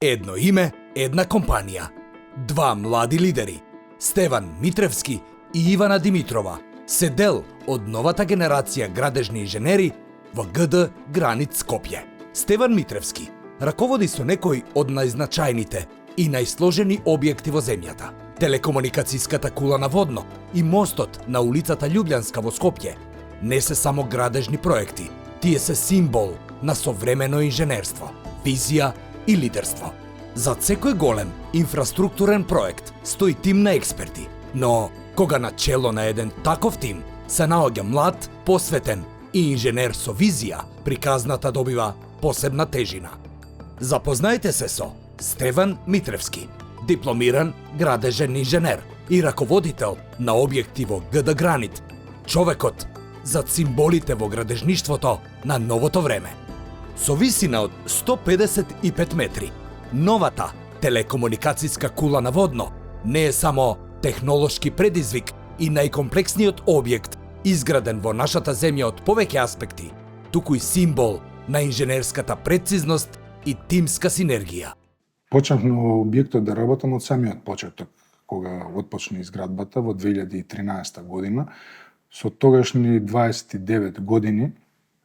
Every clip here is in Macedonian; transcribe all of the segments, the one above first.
Едно име, една компанија. Два млади лидери, Стеван Митревски и Ивана Димитрова, се дел од новата генерација градежни инженери во ГД Гранит Скопје. Стеван Митревски раководи со некои од најзначајните и најсложени објекти во земјата. Телекомуникацијската кула на водно и мостот на улицата Љубљанска во Скопје не се само градежни проекти, тие се символ на современо инженерство, визија и лидерство. Зад секој голем инфраструктурен проект стои тим на експерти, но кога на чело на еден таков тим се наоѓа млад, посветен и инженер со визија, приказната добива посебна тежина. Запознајте се со Стеван Митревски, дипломиран градежен инженер и раководител на објекти во ГД Гранит, човекот зад символите во градежништвото на новото време. Со висина од 155 метри, новата телекомуникацијска кула на водно не е само технолошки предизвик и најкомплексниот објект изграден во нашата земја од повеќе аспекти, туку и символ на инженерската прецизност и тимска синергија. Почнав на објектот да работам од самиот почеток, кога отпочна изградбата во 2013 година. Со тогашни 29 години,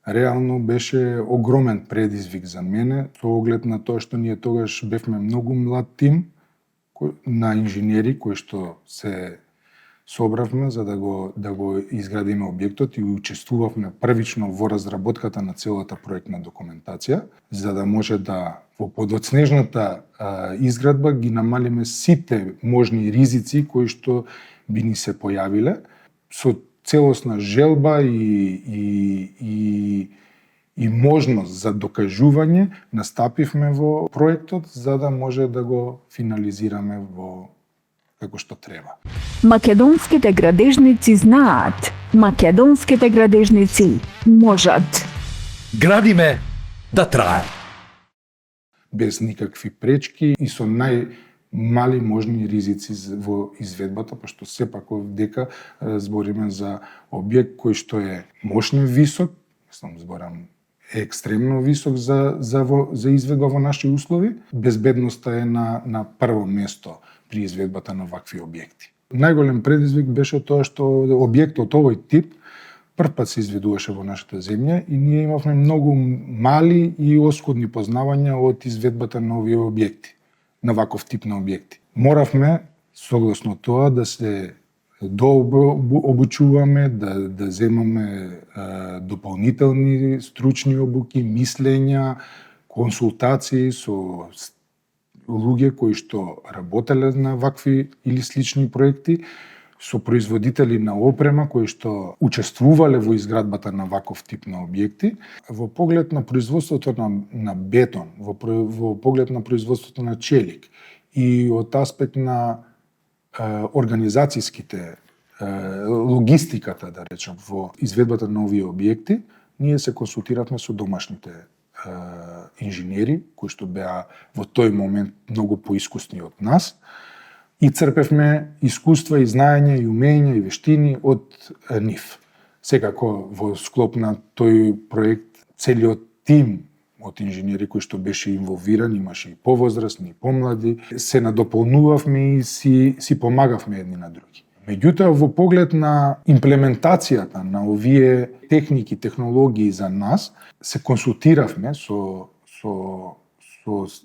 реално беше огромен предизвик за мене, со оглед на тоа што ние тогаш бевме многу млад тим на инженери кои што се собравме за да го изградиме објектот и учествувавме првично во разработката на целата проектна документација, за да може да во подоцнежната изградба ги намалиме сите можни ризици кои што би ни се појавиле, со целосна желба и можност за докажување настапивме во проектот за да може да го финализираме во како што треба. Македонските градежници знаат, македонските градежници можат. Градиме да трае. Без никакви пречки и со најмали можни ризици во изведбата, пошто сепак дека збориме за објект кој што е мощно висок, зборам екстремно висок за изведба во наши услови. Безбедноста е на прво место при изведбата на вакви објекти. Најголем предизвик беше тоа што објект од овој тип првпат се изведуваше во нашата земја и ние имавме многу мали и оскудни познавања од изведбата на овие објекти, на ваков тип на објекти. Моравме, согласно тоа, да се дообучуваме, да земаме дополнителни стручни обуки, мислења, консултации со луѓе кои што работеле на вакви или слични проекти, со производители на опрема кои што учествувале во изградбата на ваков тип на објекти, во поглед на производството на бетон, во поглед на производството на челик и од аспект на организацијските логистиката, да речем, во изведбата на овие објекти, ние се консултиравме со домашните инженери, кои што беа во тој момент многу поискусни од нас, и црпевме искуства и знаење и умења и вештини од нив. Секако во склоп на тој проект целиот тим од инженери кои што беше инволвиран, имаше и повозрасни, и помлади, се надополнувавме и си помагавме едни на други. Меѓутоа, во поглед на имплементацијата на овие техники, технологии за нас, се консултиравме со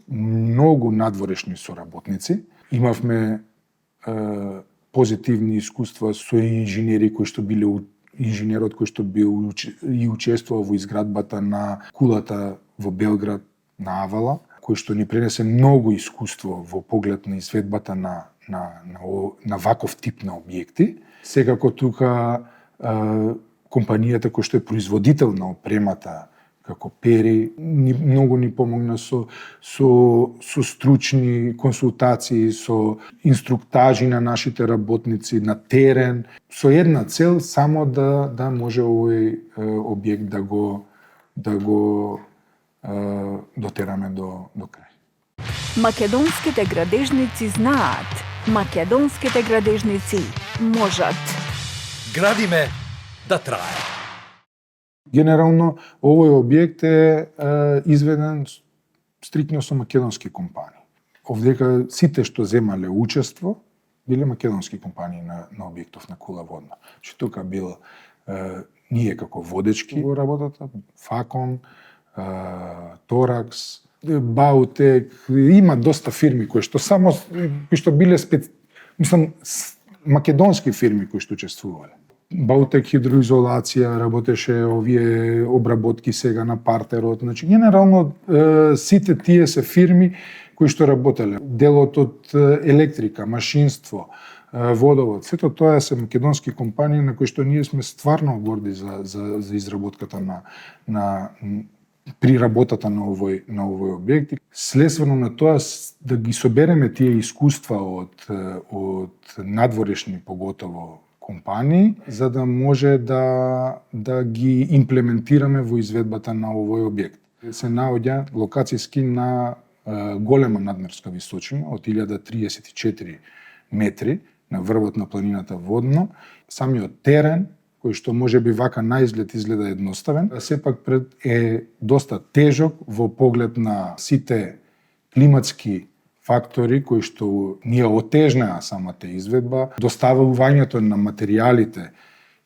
многу надворешни соработници. Имавме позитивни искуства со инженери кои што биле инженерот кој што бил и учествувал во изградбата на кулата во Белград на Авала, кој што ни пренесе многу искуство во поглед на изведбата на ваков тип на објекти. Секако тука компанијата кој што е производител на опремата, како Пери, многу ни помогна со стручни консултации, со инструктажи на нашите работници на терен, со една цел само да може овој објект да го дотераме до крај. Македонските градежници знаат, македонските градежници можат. Градиме да трае. Генерално, овој објект е изведен стрикно со македонски компании. овдека сите што земале учество биле македонски компании на објектов на Кула Водна. Че тука бил ние како водечки во работата, Факон, Торакс, Баутек, има доста фирми кои што биле македонски фирми кои што учествувале. Баутек хидроизолација работеше овие обработки сега на партерот, значи генерално сите тие се фирми кои што работеле. Делот од електрика, машинство, водовод, сето тоа се македонски компании на кои што ние сме стварно горди за изработката при работата на овој објект. Следствено на тоа да ги собереме тие искуства од надворешни поготово компании, за да може да ги имплементираме во изведбата на овој објект. Се наоѓа локацијски на голема надморска височина од 1034 метри на врвот на планината Водно. Самиот терен, кој што може би вака на изглед изгледа едноставен, сепак е доста тежок во поглед на сите климатски фактори кои што ние отежнаа самата изведба, доставувањето на материјалите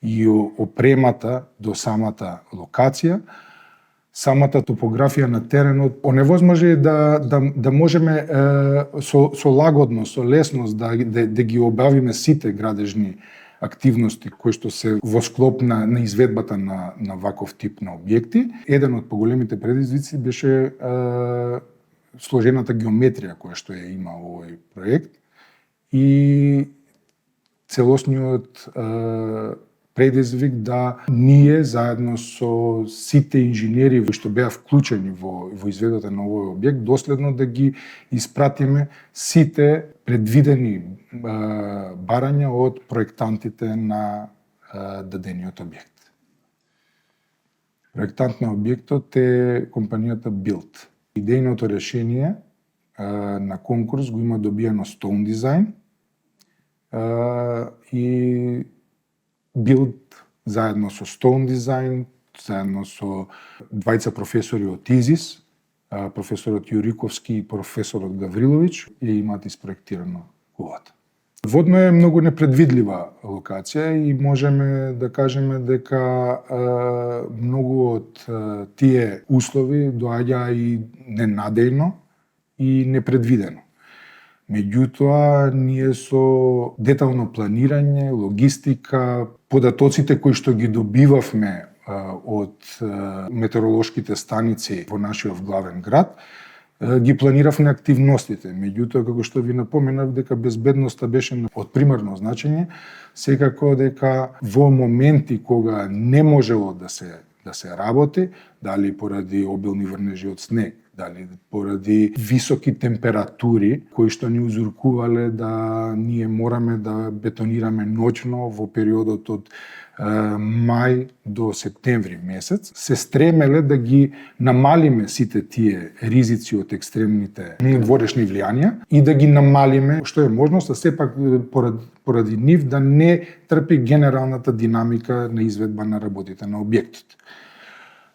и опремата до самата локација, самата топографија на теренот оневозможи да можеме со лагодно, со лесност да ги обавиме сите градежни активности кои што се во склоп на изведбата на ваков тип на објекти. Еден од поголемите предизвици беше сложената геометрија која што ја има овој проект и целосниот предизвик да ние заедно со сите инженери кои што беа вклучени во изведбата на овој објект доследно да ги испратиме сите предвидени барања од проектантите на дадениот објект. Проектант на објектот е компанијата Билд. Идејното решение на конкурс го има добиено Stone Design и Билд заедно со Stone Design, заедно со двајца професори од ИЗИС, професорот Јуриковски и професорот Гаврилович, ја имаат испроектирано кулата. Водно е многу непредвидлива локација и можеме да кажеме дека многу од тие услови доаѓаа и ненадејно и непредвидено. Меѓутоа, ние со детално планирање, логистика, податоците кои што ги добивавме од метеоролошките станици во нашиот главен град, ги планиравме активностите. Меѓутоа, како што ви напоменав, дека безбедноста беше од примарно значење, секако дека во моменти кога не можело да се работи, дали поради обилни врнежи од снег, дали поради високи температури кои што ни узуркувале да ние мораме да бетонираме ноќно во периодот од мај до септември месец, се стремеле да ги намалиме сите тие ризици од екстремните надворешни влијанија и да ги намалиме што е можност, а сепак поради нив да не трпи генералната динамика на изведба на работите на објектот.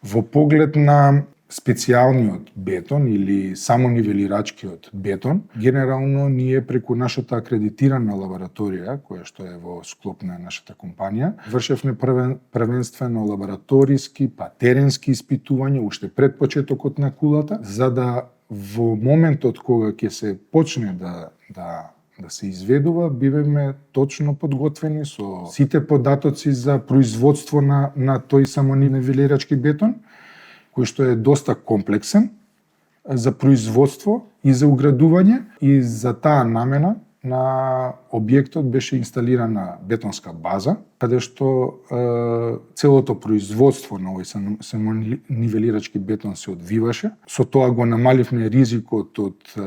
Во поглед на специјалниот бетон или самонивелирачкиот бетон, генерално ние преку нашата акредитирана лабораторија, која што е во склоп на нашата компанија, вршевме првенствено лабораториски, па теренски испитувања уште пред почетокот на кулата, за да во моментот кога ќе се почне да се изведува, биваме точно подготвени со сите податоци за производство на тој самонивелирачки бетон, кој што е доста комплексен за производство и за уградување, и за таа намена на објектот беше инсталирана бетонска база, каде што целото производство на овој самонивелирачки бетон се одвиваше. Со тоа го намаливме ризикот од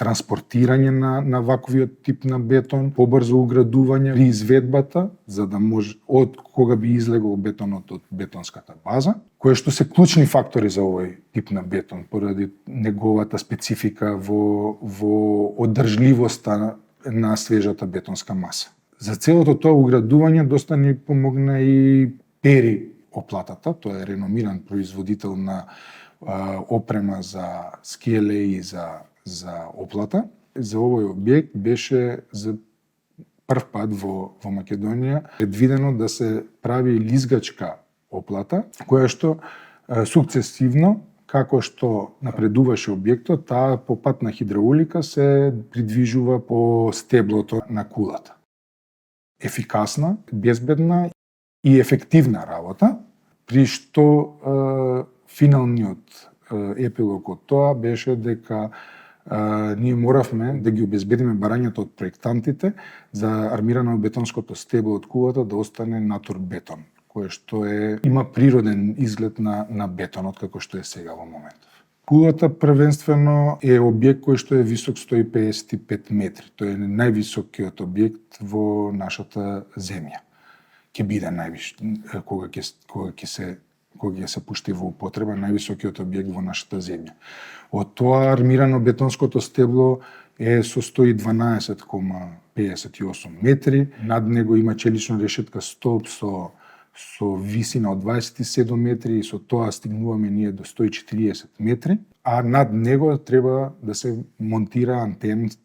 транспортирање на ваквиот тип на бетон, побрзо уградување при изведбата, за да може од кога би излегол бетонот од бетонската база, кои што се клучни фактори за овој тип на бетон поради неговата специфика во одржливоста на свежата бетонска маса. За целото тоа уградување доста ни помогна и Пери оплатата, тоа е реномиран производител на опрема за скиеле и за за оплата. За овој објект беше за прв пат во Македонија предвидено да се прави лизгачка оплата, која што сукцесивно, како што напредуваше објектот, таа по пат на хидраулика се придвижува по стеблото на кулата. Ефикасна, безбедна и ефективна работа, при што финалниот епилог од тоа беше дека ние моравме да ги обезбедиме барањето од проектантите за армирано бетонското стебло од кулата да остане натурбетон, кое што има природен изглед на бетонот како што е сега во моментов. Кулата првенствено е објект кој што е висок 155 метри. Тој е највисокиот објект во нашата земја. Ќе биде највиш кога ќе се пушти во употреба највисокиот објект во нашата земја. Од тоа армирано бетонското стебло е со 112,58 метри, над него има челична решетка столб со висина од 27 метри и со тоа стигнуваме ние до 140 метри, а над него треба да се монтира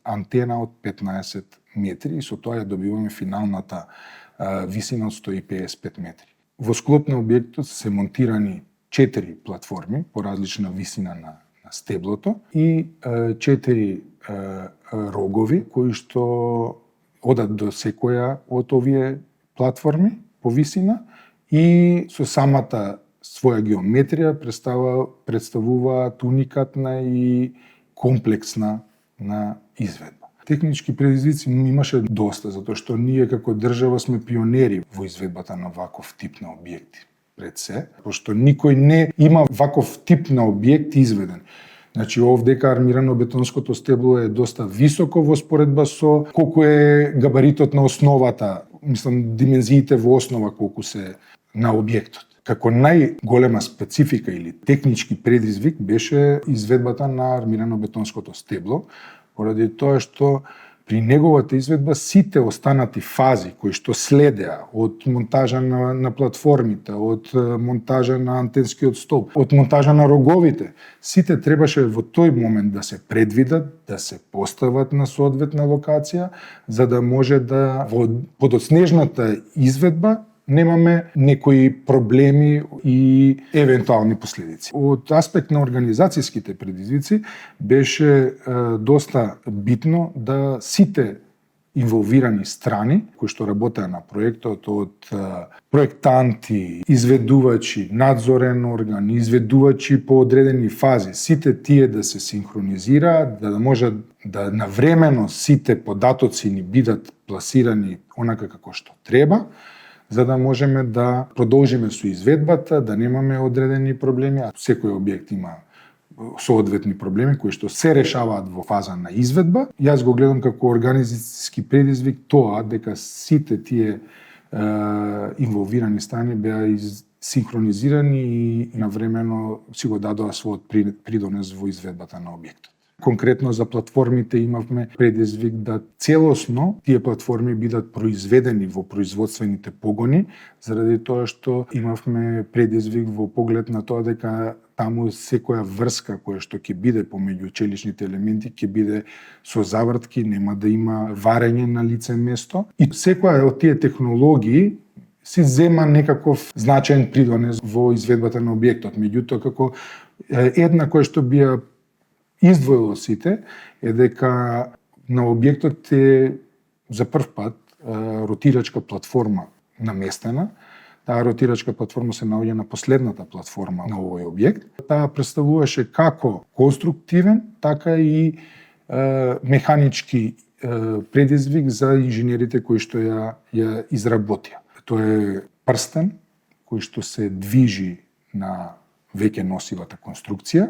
антена од 15 метри и со тоа ја добиваме финалната висина од 155 метри. Во склоп на објектот се монтирани 4 платформи по различна висина на стеблото и 4 рогови кои што одат до секоја од овие платформи по висина и со самата своја геометрија представуваат уникатна и комплексна на изведба. Технички предизвици имаше доста, затоа што ние како држава сме пионери во изведбата на ваков тип на објекти. Пред се, пошто никој не има ваков тип на објект изведен. Значи, овдека армирано бетонското стебло е доста високо во споредба со колку е габаритот на основата, мислам, димензиите во основа колку се на објектот. Како најголема специфика или технички предизвик беше изведбата на армирано бетонското стебло, поради тоа што при неговата изведба сите останати фази кои што следеа од монтажа на платформите, од монтажа на антенскиот столб, од монтажа на роговите, сите требаше во тој момент да се предвидат, да се постават на соодветна локација, за да може да во подоцнежната изведба немаме некои проблеми и евентуални последици. Од аспект на организацијските предизвици беше доста битно да сите инволвирани страни кои што работеа на проектот, од проектанти, изведувачи, надзорен орган, изведувачи по одредени фази, сите тие да се синхронизираат, да може да навремено сите податоци ни бидат пласирани онака како што треба, за да можеме да продолжиме со изведбата, да немаме одредени проблеми, а секој објект има соодветни проблеми кои што се решаваат во фаза на изведба. Јас го гледам како организацијски предизвик тоа дека сите тие инволвирани страни беа синхронизирани и навремено си го дадоа својот придонес во изведбата на објектот. Конкретно за платформите имавме предизвик да целосно тие платформи бидат произведени во производствените погони, заради тоа што имавме предизвик во поглед на тоа дека таму секоја врска која што ќе биде помеѓу челичните елементи ќе биде со завртки, нема да има варење на лице место. И секоја од тие технологии си зема некаков значаен придонес во изведбата на објектот. Меѓутоа, како една која што би ја издвоило сите е дека на објектот е за прв пат ротирачка платформа наместена. Таа ротирачка платформа се наоѓа на последната платформа на овој објект. Таа представуваше како конструктивен, така и механички предизвик за инженерите кои што ја изработија. Тоа е прстен кој што се движи на веќе носивата конструкција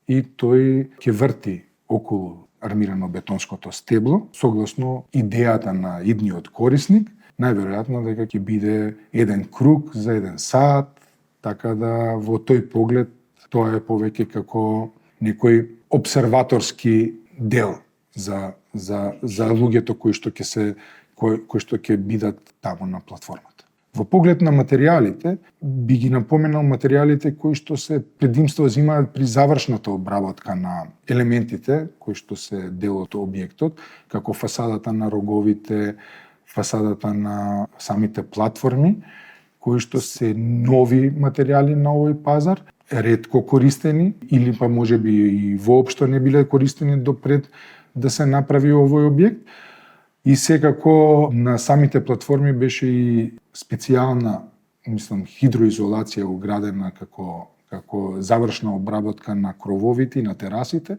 и тој ќе врти околу армирано бетонското стебло согласно идејата на идниот корисник, најверојатно дека ќе биде еден круг за еден саат, така да во тој поглед тоа е повеќе како некој обсерваторски дел за луѓето кои што ќе бидат таму на платформата. Во поглед на материјалите, би ги напоменал материјалите кои што се предимство земаат при завршната обработка на елементите кои што се дел од објектот, како фасадата на роговите, фасадата на самите платформи, кои што се нови материјали на овој пазар, ретко користени или па можеби и воопшто не биле користени допред да се направи овој објект. И секако на самите платформи беше и специјална, хидроизолација уградена како завршна обработка на крововите и на терасите.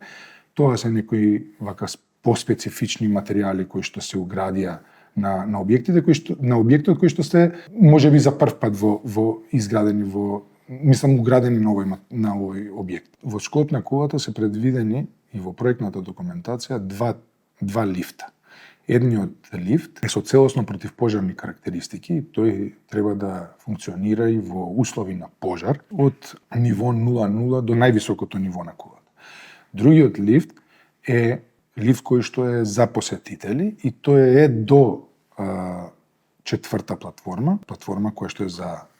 Тоа се некои вака поспецифични материјали кои што се уградија на објектите, на објектот кои што се можеби за прв пат изградени уградени на овој објект. Во склоп на кувата се предвидени и во проектната документација два лифта. Едниот лифт е со целосно противпожарни карактеристики, тој треба да функционира и во услови на пожар од ниво 0,0 до највисокото ниво на кувата. Другиот лифт е лифт кој што е за посетители и тој е до четврта платформа која што е за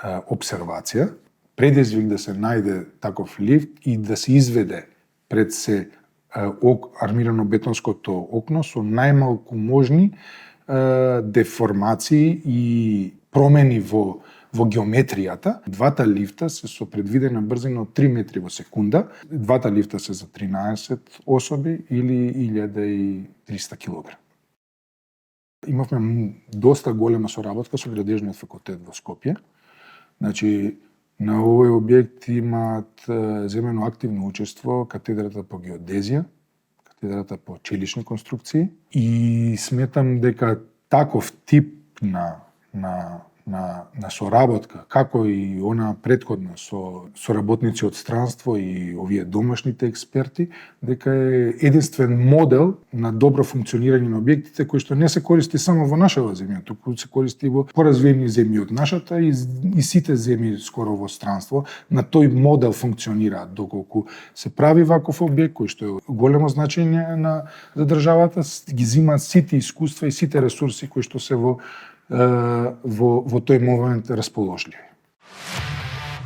обсервација. Предизвик да се најде таков лифт и да се изведе пред се армирано бетонското окно со најмалку можни деформации и промени во геометријата. Двата лифта се со предвидена брзина од 3 метри во секунда. Двата лифта се за 13 особи или 1300 килограми. Имавме доста голема соработка со градежниот факултет во Скопје. Значи, на овој објект имаат земено активно учество катедрата по геодезија, катедрата по челични конструкции и сметам дека таков тип на соработка, како и она претходна со работници од странство и овие домашните експерти, дека е единствен модел на добро функционирање на објектите кој што не се користи само во нашава земја, туку се користи во поразвиени земји од нашата и сите земји скоро во странство на тој модел функционираат, доколку се прави ваков објект кој што е големо значење за државата, ги земаат сите искуства и сите ресурси кои што се во тој момент расположливи.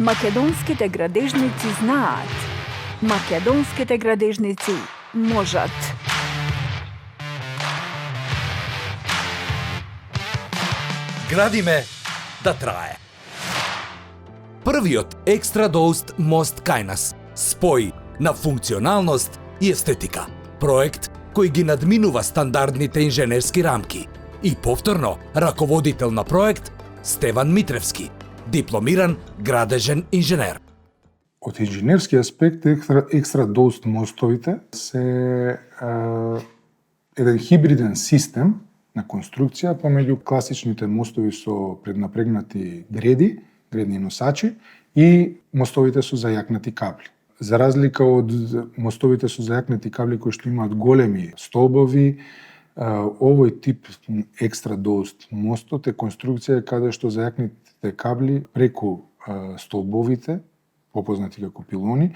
Македонските градежници знаат. Македонските градежници можат. Градиме да трае. Првиот екстра доуст мост кај нас спои на функционалност и естетика. Проект кој ги надминува стандардните инженерски рамки. И повторно, раководител на проект Стеван Митревски, дипломиран градежен инженер. Од инженерски аспект, екстра доуст мостовите се еден хибриден систем на конструкција помеѓу класичните мостови со преднапрегнати гредни носачи и мостовите со зајакнати кабли. За разлика од мостовите со зајакнати кабли кои што имаат големи столбови, овој тип екстра доуст мостот е конструкција каде што зајакнатите кабли преку столбовите, попознати како пилони,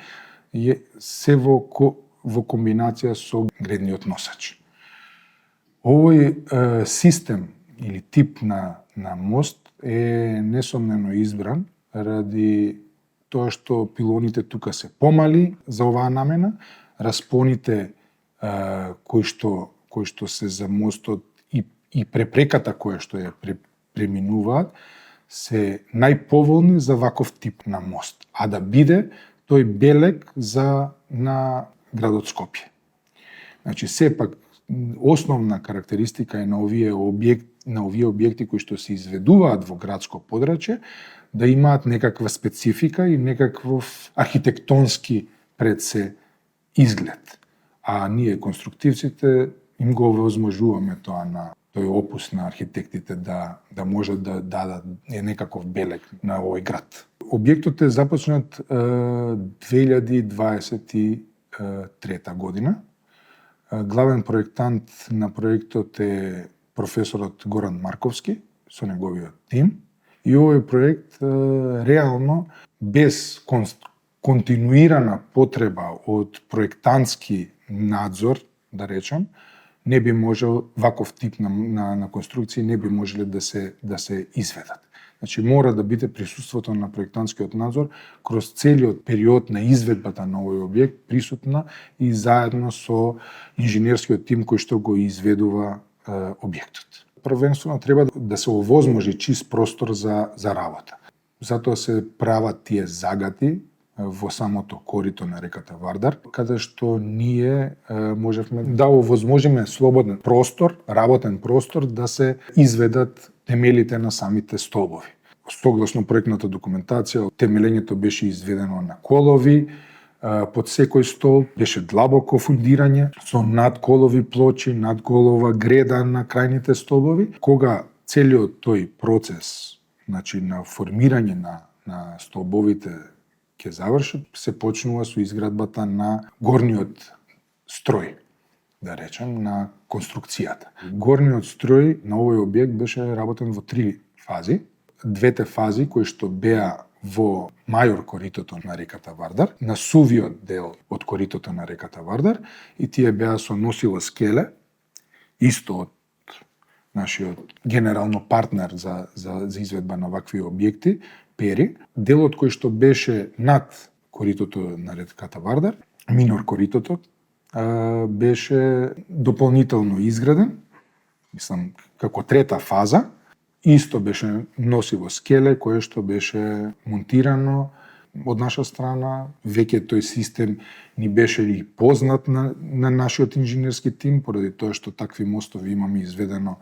се во комбинација со гредниот носач. Овој систем или тип на мост е несомнено избран ради тоа што пилоните тука се помали за оваа намена, распоните кои што се за мостот и препреката која што ја преминуваат се најповолни за ваков тип на мост, а да биде тој белег на градот Скопје. Значи, сепак, основна карактеристика е на овие објекти кои што се изведуваат во градско подрачје, да имаат некаква специфика и некаков архитектонски пред се изглед. А ние, конструктивците, им го овозможуваме тоа на тој опус на архитектите да можат да дадат некаков белег на овој град. Објектот е започнат 2023 година. Главен проектант на проектот е професорот Горан Марковски со неговиот тим. И овој проект реално без континуирана потреба од проектантски надзор, да речам, не би можел ваков тип на конструкции не би можеле да се изведат. Значи мора да биде присуството на проектантскиот надзор кроз целиот период на изведбата на овој објект присутна и заедно со инженерскиот тим кој што го изведува објектот. Првенствено треба да се овозможи чист простор за работа. Затоа се прават тие загати во самото корито на реката Вардар, каде што ние можевме да овозможиме слободен простор, работен простор да се изведат темелите на самите столбови. Согласно проектната документација, темелењето беше изведено на колови, под секој стол беше длабоко фундирање со надколови плочи, надколова греда на крајните столбови. Кога целиот тој процес, значи на формирање на столбовите ќе завршат, се почнува со изградбата на горниот строј, да речем, на конструкцијата. Горниот строј на овој објект беше работен во 3 фази. Двете фази кои што беа во мајор коритото на реката Вардар, на сувиот дел од коритото на реката Вардар, и тие беа со носила скеле, исто од нашиот генерално партнер за изведба на вакви објекти, Пери. Делот кој што беше над коритото на реката Вардар, минор коритото, беше дополнително изграден, мислам, како трета фаза. Исто беше носиво скеле кое што беше монтирано од наша страна. Веќе тој систем ни беше и познат на нашиот инженерски тим, поради тоа што такви мостови имаме изведено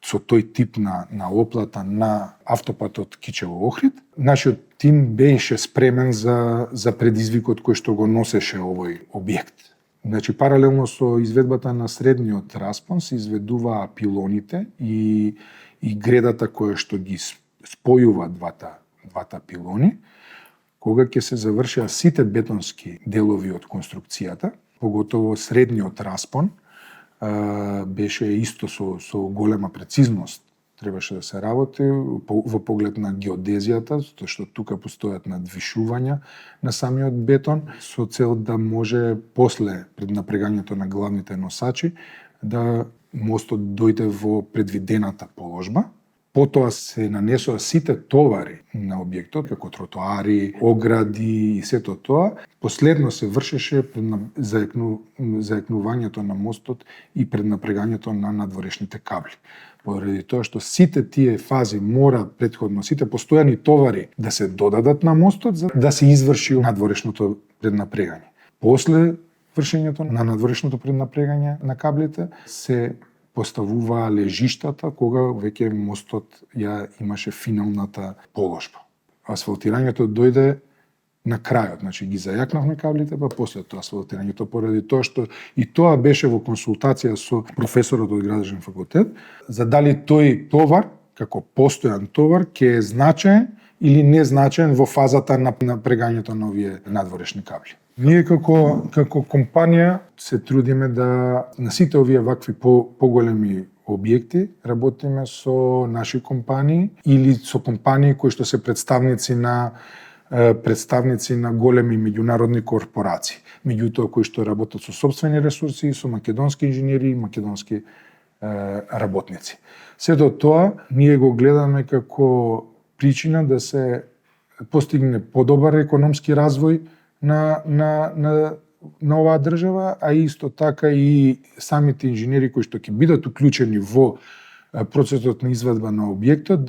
со тој тип на оплата на автопатот Кичево-Охрид. Нашиот тим беше спремен за предизвикот кој што го носеше овој објект. Значи, паралелно со изведбата на средниот распон се изведуваа пилоните и гредата која што ги спојува двата пилони. Кога ќе се завршеа сите бетонски делови од конструкцијата, поготово средниот распон, беше исто со голема прецизност. Требаше да се работи во поглед на геодезијата, затоа што тука постојат надвишувања на самиот бетон, со цел да може после преднапрегањето на главните носачи да мостот дојде во предвидената положба. Потоа се нанесоа сите товари на објектот, како тротоари, огради и сето тоа. Последно се вршеше заекнувањето на мостот и преднапрегањето на надворешните кабли. Поради тоа што сите тие фази мора претходно, сите постојани товари да се додадат на мостот за да се изврши надворешното преднапрегање. После вршењето на надворешното преднапрегање на каблите се поставуваа лежиштата кога веќе мостот ја имаше финалната положба. Асфалтирањето дојде на крајот, значи ги зајакнавме каблите, па после тоа асфалтирањето, поради тоа што и тоа беше во консултација со професорот од градежен факултет, за дали тој товар, како постојан товар, ќе е значаен или незначаен во фазата на напрегањето на овие надворешни кабли. Ние како компанија се трудиме да на сите овие вакви поголеми објекти работиме со наши компании или со компании кои што се представници на големи меѓународни корпорации. Меѓутоа кои што работат со сопствени ресурси, со македонски инженери и македонски работници. Сето тоа ние го гледаме како причина да се постигне подобар економски развој на оваа држава, а исто така и самите инженери кои што ќе бидат уклучени во процесот на изведба на објектот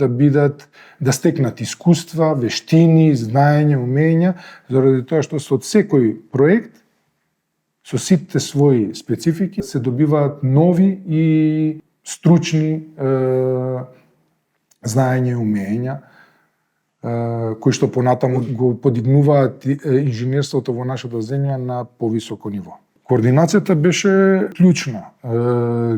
да стекнат искуства, вештини, знаење, умења, заради тоа што со секој проект со сите своји специфики се добиваат нови и стручни знаење и умења кои што понатаму го подигнуваат инженерството во нашата земја на повисоко ниво. Координацијата беше клучна.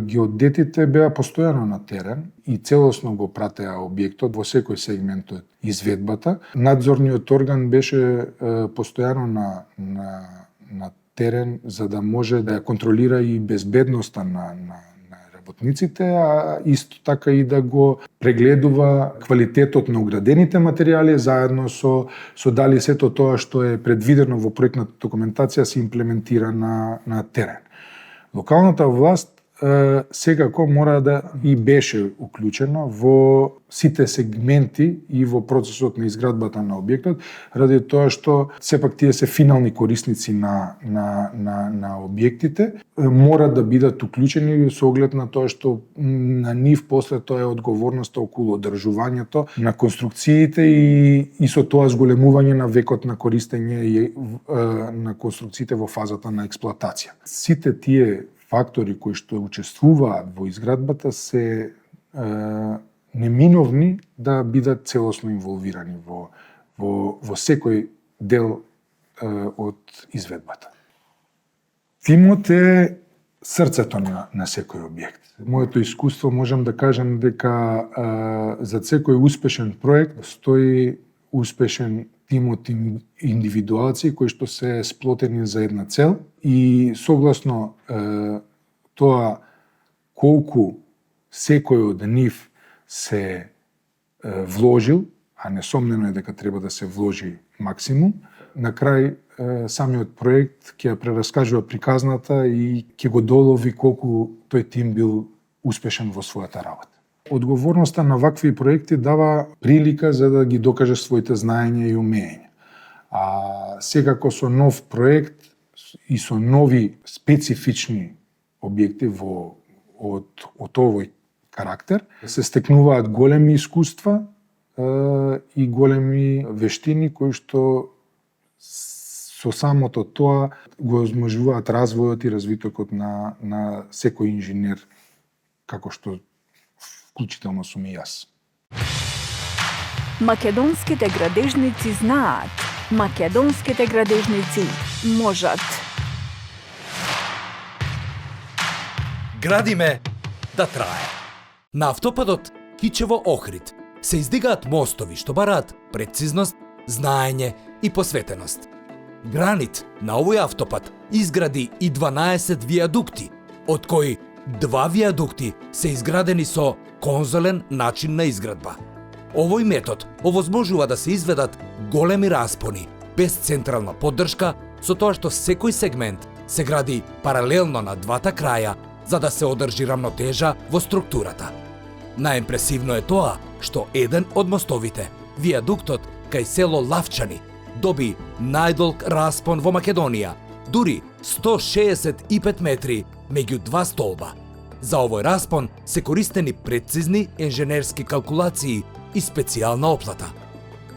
Геодетите беа постојано на терен и целосно го пратеа објектот во секој сегмент од изведбата. Надзорниот орган беше постојано на терен за да може да ја контролира и безбедноста на работниците, а исто така и да го прегледува квалитетот на оградените материјали заедно со дали сето тоа што е предвидено во проектната документација се имплементира на терен. Локалната власт секако мора да и беше уклучено во сите сегменти и во процесот на изградбата на објектот, ради тоа што сепак тие се финални корисници на објектите, мора да бидат уклучени со оглед на тоа што на нив после тоа е одговорноста околу одржувањето на конструкциите и со тоа зголемување на векот на користење и на конструкциите во фазата на експлоатација. Сите тие фактори кои што учествуваат во изградбата се неминовни да бидат целосно инволвирани во секој дел од изведбата. Тимот е срцето на секој објект. Моето искуство можам да кажам дека за секој успешен проект стои успешен тим од индивидуалци кои што се сплотени за една цел и согласно тоа колку секој од нив се вложил, а несомнено е дека треба да се вложи максимум, на крај самиот проект ќе ја прераскажува приказната и ќе го долови колку тој тим бил успешен во својата работа. Одговорноста на вакви проекти дава прилика за да ги докаже своите знаења и умења. А секако со нов проект и со нови специфични објекти од овој карактер се стекнуваат големи искуства и големи вештини кои што со самото тоа го возможуваат развојот и развитокот на секој инженер, како што вклучително сум и јас. Македонските градежници знаат. Македонските градежници можат. Градиме да трае. На автопадот Кичево-Охрид се издигаат мостови што бараат прецизност, знаење и посветеност. Гранит на овој автопат изгради и 12 виадукти, од кои 2 виадукти се изградени со конзолен начин на изградба. Овој метод овозможува да се изведат големи распони, без централна поддршка, со тоа што секој сегмент се гради паралелно на двата краја, за да се одржи рамнотежа во структурата. Најимпресивно е тоа што еден од мостовите, виадуктот кај село Лавчани, доби најдолг распон во Македонија, дури 165 метри меѓу два столба. За овој распон се користени прецизни инженерски калкулации и специјална оплата.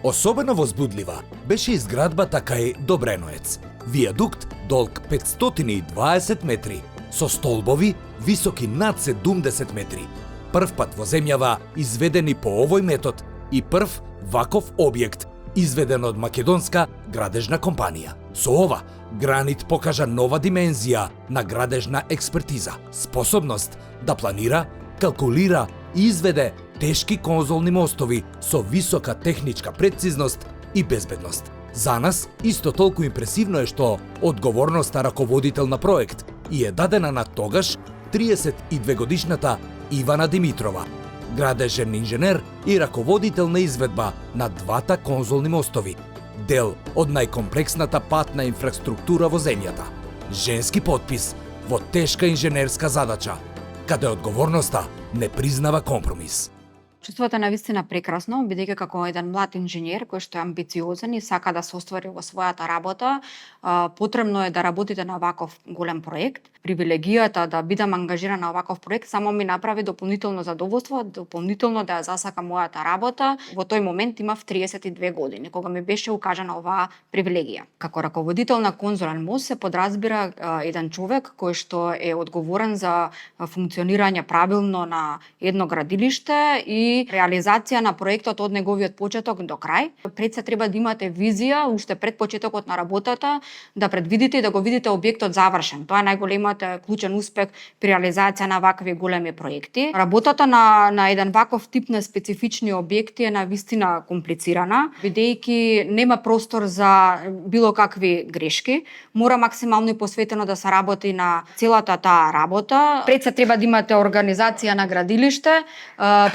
Особено возбудлива беше изградбата кај Добреноец, виадукт долг 520 метри, со столбови високи над 70 метри. Прв пат во земјава изведени по овој метод и прв ваков објект изведен од македонска градежна компанија. Со ова, Гранит покажа нова димензија на градежна експертиза, способност да планира, калкулира и изведе тешки конзолни мостови со висока техничка прецизност и безбедност. За нас исто толку импресивно е што одговорноста раководител на проект и е дадена на тогаш 32 годишната Ивана Димитрова, градежен инженер и раководител на изведба на двата конзолни мостови, дел од најкомплексната патна инфраструктура во земјата. Женски потпис во тешка инженерска задача, каде одговорноста не признава компромис. Чувството е навистина прекрасно, бидејќи како еден млад инженер кој што е амбициозен и сака да се оствари во својата работа, потребно е да работите на ваков голем проект. Привилегијата да бидам ангажирана на ваков проект само ми направи дополнително задоволство, дополнително да ја засакам мојата работа. Во тој момент имав 32 години, кога ми беше укажана оваа привилегија. Како раководител на конзолен мост се подразбира еден човек кој што е одговорен за функционирање правилно на едно градилиште и реализација на проектот од неговиот почеток до крај. Пред се треба да имате визија, уште пред почетокот на работата, да предвидите и да го видите објектот завршен. Тоа е најголемата клучен успех при реализација на вакви големи проекти. Работата на еден ваков тип на специфични објекти е навистина комплицирана, бидејќи нема простор за било какви грешки. Мора максимално и посветено да се работи на целата таа работа. Пред се треба да имате организација на градилиште,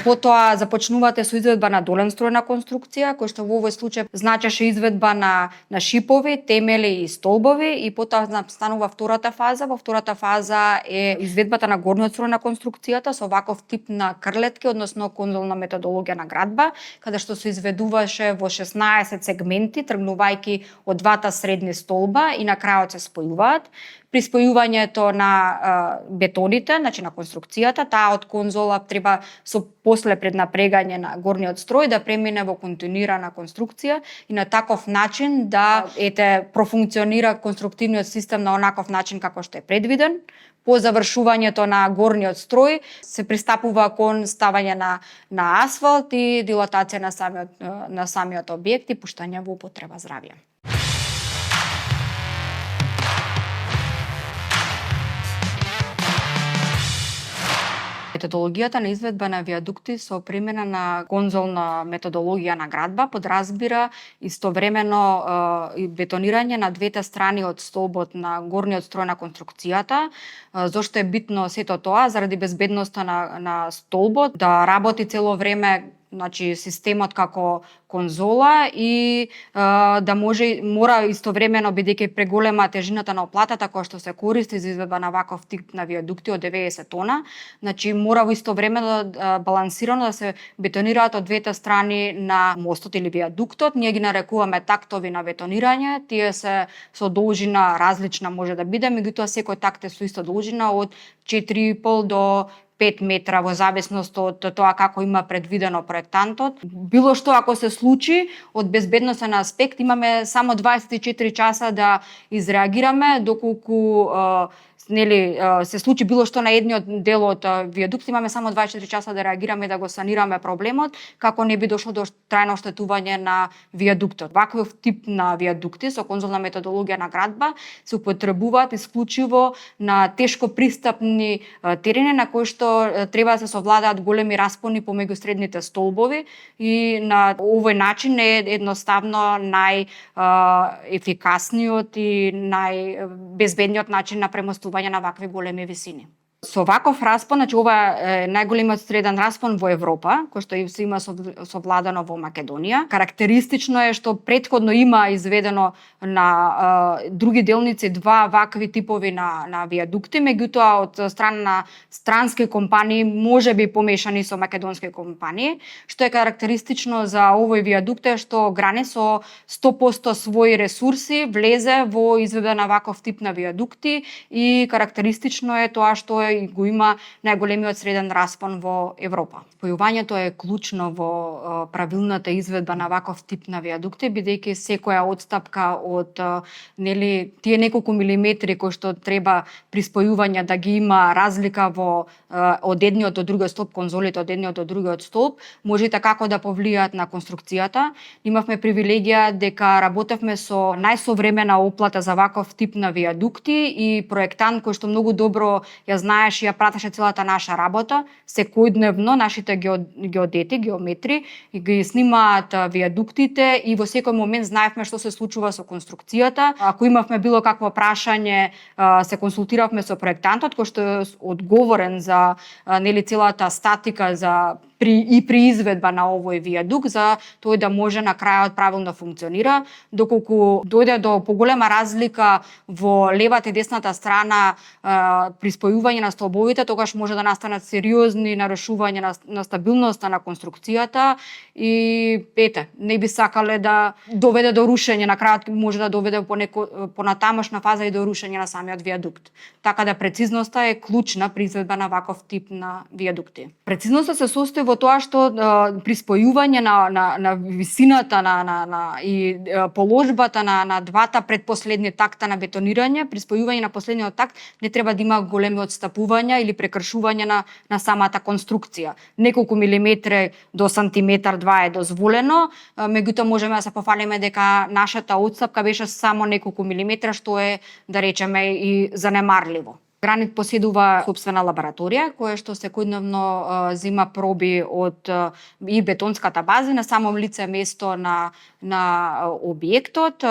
потоа Потоа започнувате со изведба на доленстројна конструкција, кој што во овој случај значеше изведба на шипови, темели и столбови, и потоа станува втората фаза. Во втората фаза е изведбата на горниот строј на конструкцијата со ваков тип на крлетки, односно конзолна методологија на градба, каде што се изведуваше во 16 сегменти, тргнувајќи од двата средни столба и на крајот се спојуваат. При спојувањето на бетоните, значи на конструкцијата, таа од конзола треба со после преднапрегање на горниот строј да премине во континуирана конструкција и на таков начин да профункционира конструктивниот систем на онаков начин како што е предвиден. По завршувањето на горниот строј се пристапува кон ставање на асфалт и дилатација на самиот објект и пуштање во употреба. Здравје. Методологијата на изведба на виадукти со примена на конзолна методологија на градба подразбира истовремено бетонирање на двете страни од столбот на горниот строј на конструкцијата. Зошто е битно сето тоа? Заради безбедноста на столбот да работи цело време, значи системот како конзола и да мора истовремено, бидејќи преголема тежината на оплатата која што се користи за изведба на ваков тип на виадукти од 90 тона, значи мора во истовремено балансирано да се бетонираат од двете страни на мостот или виадуктот. Ние ги нарекуваме тактови на бетонирање. Тие се со должина различна може да биде, меѓутоа секој такт е со иста должина од 4,5 до 5 метра во зависност од тоа како има предвидено проектантот. Било што ако се случи од безбедносен аспект, имаме само 24 часа да изреагираме, доколку се случи било што на едниот дел од виадукт, имаме само 24 часа да реагираме и да го санираме проблемот, како не би дошло до трајно оштетување на виадуктот. Ваков тип на виадукти со конзолна методологија на градба се употребуваат исклучиво на тешко пристапни терени на кои што треба да се совладаат големи распони помеѓу средните столбови, и на овој начин е едноставно најефикасниот и најбезбедниот начин на премостување на вакви големи висини. Со ваков распон, значи ова е најголемиот среден распон во Европа, кој што се има совладано во Македонија. Карактеристично е што претходно има изведено на други делници два вакви типови на виадукти, меѓутоа од страна на странски компании, можеби помешани со македонски компании. Што е карактеристично за овој виадукт е што Грани со 100% своји ресурси влезе во изведба на ваков тип на виадукти, и карактеристично е тоа што го има најголемиот среден распон во Европа. Спојувањето е клучно во правилната изведба на ваков тип на виадукти, бидејќи секоја одстапка од тие неколку милиметри кои што треба при спојување да ги има разлика од едниот до другиот столб, конзолите од едниот до другиот столб, можете како да повлијаат на конструкцијата. Имавме привилегија дека работевме со најсовремена оплата за ваков тип на виадукти и проектант кој што многу добро ја знаеше и ја пратеше целата наша работа. Секојдневно нашите геодети, геометри ги снимаат виадуктите и во секој момент знаевме што се случува со конструкцијата. Ако имавме било какво прашање, се консултиравме со проектантот кој што е одговорен за целата статика при изведба на овој виадук, за тој да може на крајот правилно функционира. Доколку дојде до поголема разлика во левата и десната страна при спојување на столбовите, тогаш може да настанат сериозни нарушувања на стабилноста на конструкцијата и не би сакале да доведе до рушење, на крајот може да доведе по натамошна фаза и до рушење на самиот виадукт. Така да прецизноста е клучна при изведба на ваков тип на виадукти. Прецизноста се состои во тоа што при спојување на висината и положбата на двата предпоследни такта на бетонирање, при спојување на последниот такт не треба да има големи одстапувања или прекршување на самата конструкција. Неколку милиметри до сантиметар 2 е дозволено, меѓутоа можеме да се пофалиме дека нашата одстапка беше само неколку милиметра, што е, да речеме, и занемарливо. Гранит поседува собствена лабораторија која што секојдневно зема проби од и бетонската база на самом лице место на објектот.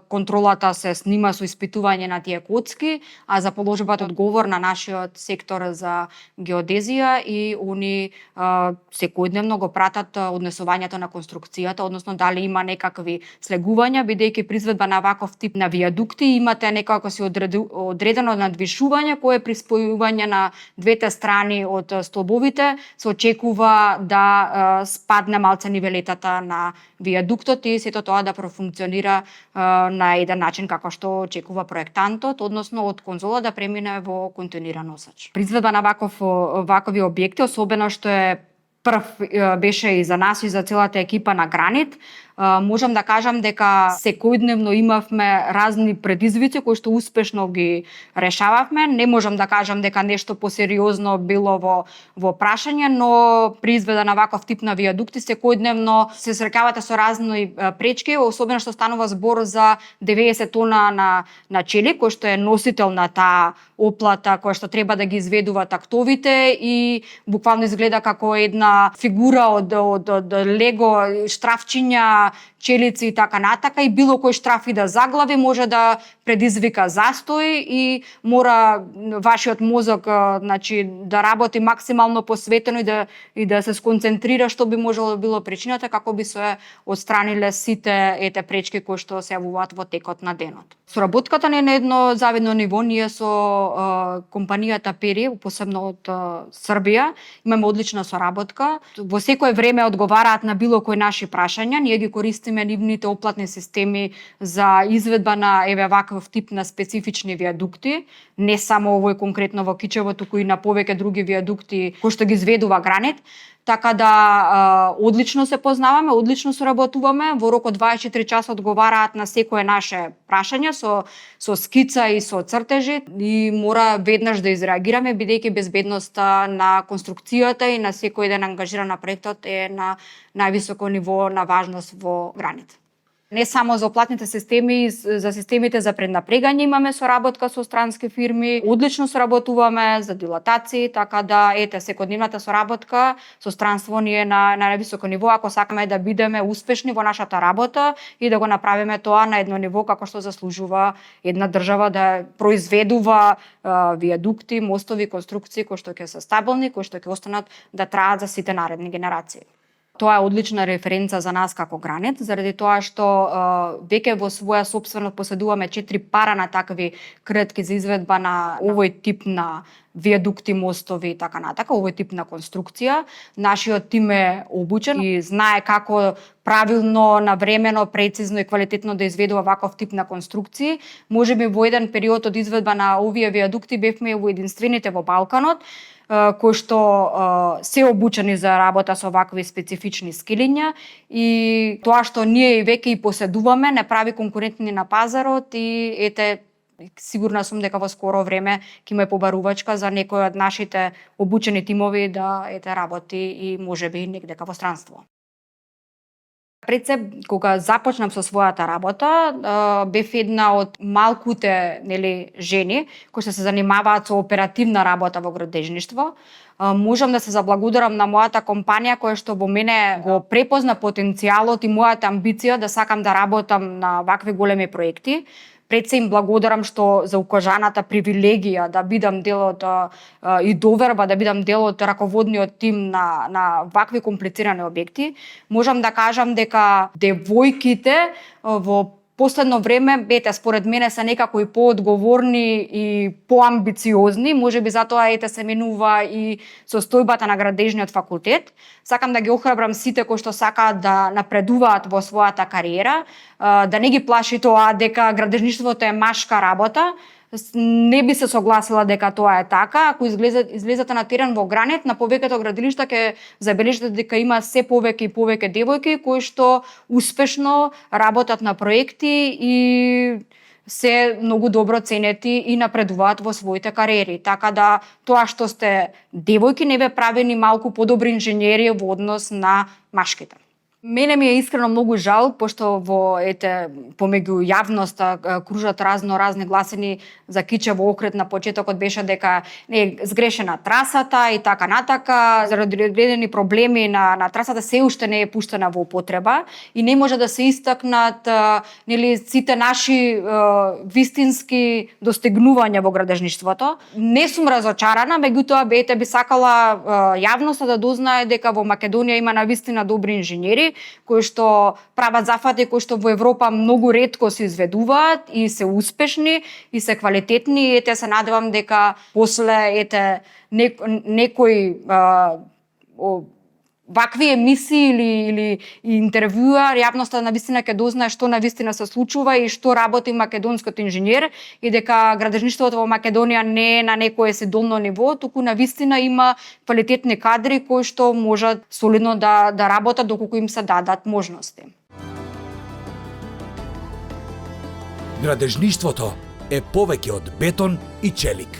Контролата се снима со испитување на тие коцки, а за положбата одговор на нашиот сектор за геодезија и они секојдневно го пратат однесувањето на конструкцијата, односно дали има некакви слегувања, бидејќи при изведба на ваков тип на вијадукти имате некако си одредено надвишување кое при спојување на двете страни од столбовите се очекува да спадне малце нивелетата на вијадуктот и сето тоа да профункционира на еден начин како што очекува проектантот, односно од конзола да премине во континуиран носач. При изведба на вакови објекти, особено што е прв беше и за нас и за целата екипа на Гранит, можам да кажам дека секојдневно имавме разни предизвици кои што успешно ги решававме. Не можам да кажам дека нешто посериозно било во прашање, но при изведа на ваков тип на вијадукти секојдневно се среќавате со разни пречки, особено што станува збор за 90 тона на челик, кој што е носител на таа оплата која што треба да ги изведува тактовите и буквално изгледа како една фигура од лего, штрафчиња, челици и така натака, и било кој штраф и да заглави може да предизвика застој и мора вашиот мозок да работи максимално посветено и да се сконцентрира што би можело да било причината како би се отстраниле сите пречки кои што се јавуваат во текот на денот. Соработката не е на едно завидно ниво. Ние со компанијата Пери, посебно од Србија, имаме одлична соработка. Во секое време одговараат на било кои наши прашања. Ние ги користиме нивните оплатни системи за изведба на ваков тип на специфични вијадукти, не само овој конкретно во Кичево, туку и на повеќе други вијадукти кои што ги изведува Гранит. Така да одлично се познаваме, одлично соработуваме, во рок од 24 часа одговараат на секое наше прашање со скица и со цртежи и мора веднаш да изреагираме, бидејќи безбедноста на конструкцијата и на секој еден ангажиран на проектот е на највисоко ниво на важност во Гранит. Не само за оплатните системи, за системите за преднапрегање имаме соработка со странски фирми. Одлично соработуваме за дилатации, така да секојдневната соработка со странство ни е на највисоко ниво ако сакаме да бидеме успешни во нашата работа и да го направиме тоа на едно ниво како што заслужува една држава да произведува вијадукти, мостови, конструкции кои што ќе се стабилни, кои што ќе останат да траат за сите наредни генерации. Тоа е одлична референца за нас како Гранит, заради тоа што веќе во своја собственост поседуваме 4 пара на такви кретки за изведба на овој тип на вијадукти, мостови и така натака, овој тип на конструкција. Нашиот тим е обучен и знае како правилно, навремено, прецизно и квалитетно да изведува ваков тип на конструкции. Можеби во еден период од изведба на овие вијадукти бевме во единствените во Балканот, кои што се обучени за работа со вакви специфични скилиња и тоа што ние веќе и поседуваме не прави конкурентни на пазарот и сигурна сум дека во скоро време ќе има побарувачка за некој од нашите обучени тимови да работи и можеби негде во странство. Пред се, кога започнав со својата работа, бев една од малкуте жени кои што се занимаваат со оперативна работа во градежништво. Можам да се заблагодарам на мојата компанија која што во мене го препозна потенцијалот и мојата амбиција да сакам да работам на вакви големи проекти. Пред се им благодарам што за укажаната привилегија да бидам дел од и доверба да бидам дел од раководниот тим на вакви комплицирани објекти. Можам да кажам дека девојките во последно време, според мене се некако и поодговорни и поамбициозни, можеби затоа се менува и состојбата на градежниот факултет. Сакам да ги охрабрам сите кои што сакаат да напредуваат во својата кариера, да не ги плаши тоа дека градежништвото е машка работа. Не би се согласила дека тоа е така. Ако излезете на терен во Гранит, на повеќето градилишта ќе забележите дека има се повеќе и повеќе девојки кои што успешно работат на проекти и се многу добро ценети и напредуваат во своите кариери. Така да тоа што сте девојки не ве прави ни малку подобри инженери во однос на машките. Мене ми е искрено многу жал, пошто помеѓу јавноста кружат разни гласини за кичево окрет на почетокот беше дека е сгрешена трасата и така натака, заради одредени проблеми на трасата се уште не е пуштена во употреба и не може да се истакнат сите наши вистински достигнувања во градежништвото. Не сум разочарана, меѓутоа би сакала јавноста да дознае дека во Македонија има навистина добри инженери кои што прават зафати кои што во Европа многу ретко се изведуваат и се успешни и се квалитетни. Се надевам дека после некој вакви емисии или интервјуа јавноста навистина ќе дознае што навистина се случува и што работи македонскиот инженер и дека градежништвото во Македонија не е на некое седолно ниво, туку навистина има квалитетни кадри кои што можат солидно да работат доколку им се дадат можности. Градежништвото е повеќе од бетон и челик.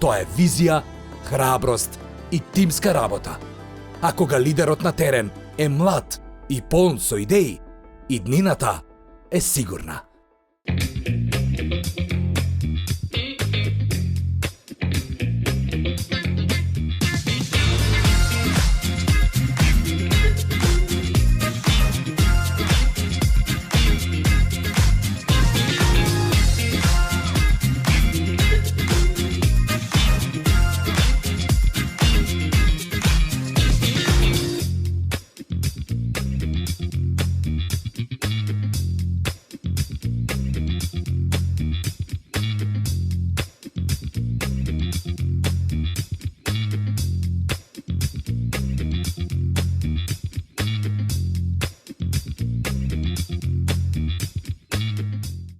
Тоа е визија, храброст и тимска работа. А кога лидерот на терен е млад и полн со идеи, иднината е сигурна.